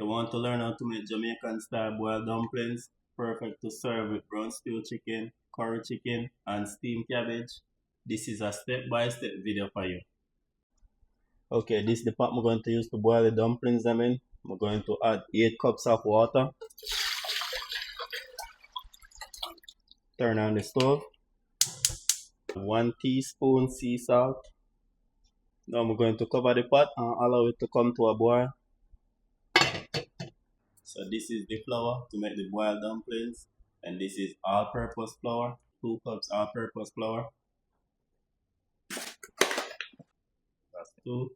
You want to learn how to make Jamaican style boiled dumplings? Perfect to serve with brown stew chicken, curry chicken, and steamed cabbage. This is a step-by-step video for you. Okay, this is the pot I'm going to use to boil the dumplings. I'm going to add 8 cups of water. Turn on the stove. 1 teaspoon sea salt. Now I'm going to cover the pot and allow it to come to a boil. So this is the flour to make the boiled dumplings, and this is all-purpose flour, 2 cups all-purpose flour. That's 2.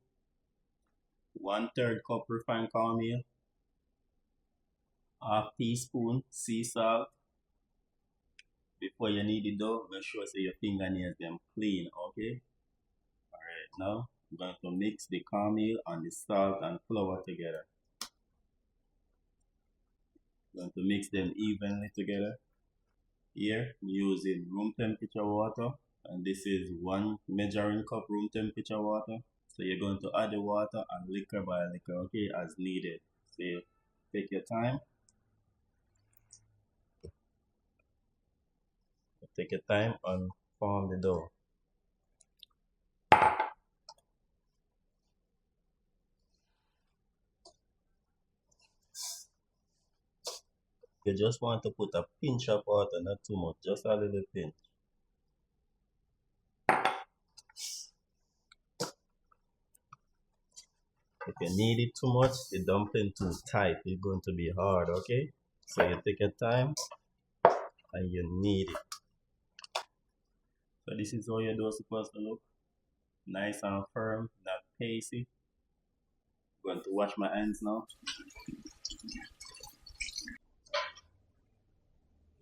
1/3 cup refined cornmeal. 1/2 teaspoon sea salt. Before you knead the dough, make sure your fingernails them clean, okay? Alright, now I'm going to mix the cornmeal and the salt and flour together. I'm going to mix them evenly together. Here I'm using room temperature water, and this is 1 measuring cup room temperature water. So you're going to add the water and liquor by liquor, okay, as needed. So you take your time. Take your time and form the dough. You just want to put a pinch of water, not too much, just a little pinch. If you knead it too much, the dumpling too tight, it's going to be hard, okay? So you take your time and you knead it. So this is how your dough is supposed to look. Nice and firm, not pasty. I'm going to wash my hands now.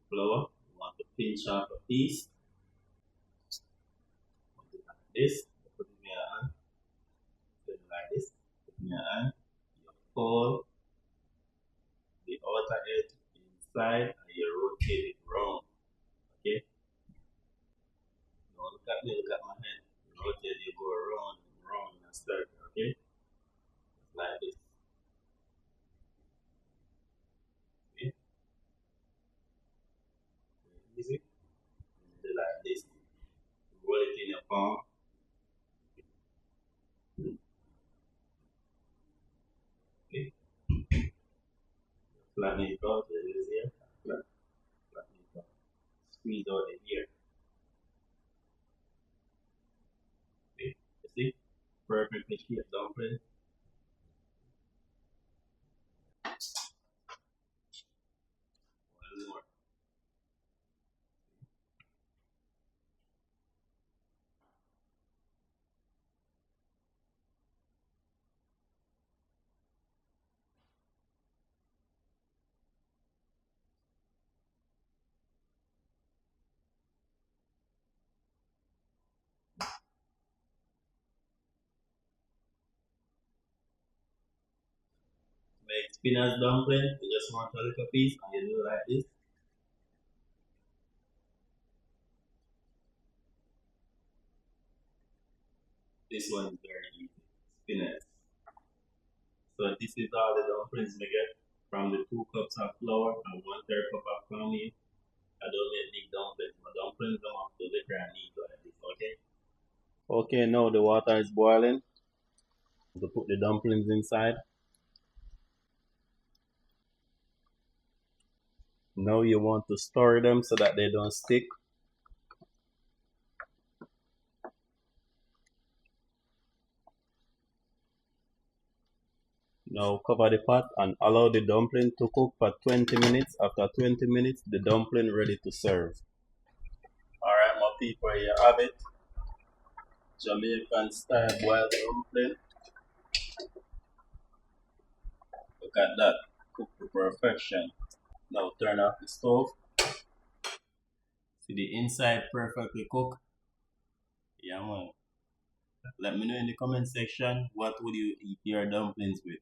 Flour, you want to pinch off a piece. Like this, put it in your hand. Put it like this, put it in your hand. You fold the outer edge inside and you rotate it round. Okay? Now look at me, look at my hand. You rotate, you go around and round in a circle, okay? Like this. Okay? Easy. Do like this. Roll it in your palm. Okay? Flatten it out, there is here. Flatten it out. Squeeze out the ear. Okay? You see? Perfectly shaped dumpling. One more. Make spinach dumpling. You just want a little piece and you do like this. This one is very easy. Spinach. So this is all the dumplings we get from the 2 cups of flour and 1/3 cup of cornmeal. I don't make big dumplings. My dumplings don't have to liquor and eat like this, okay? Okay, now the water is boiling. To put the dumplings inside. Now you want to stir them so that they don't stick. Now cover the pot and allow the dumpling to cook for 20 minutes. After 20 minutes, the dumpling ready to serve. Alright my people, here you have it. Jamaican style boiled dumpling. Look at that, cooked to perfection. Now turn off the stove. See the inside perfectly cooked. Yeah man. Let me know in the comment section what would you eat your dumplings with.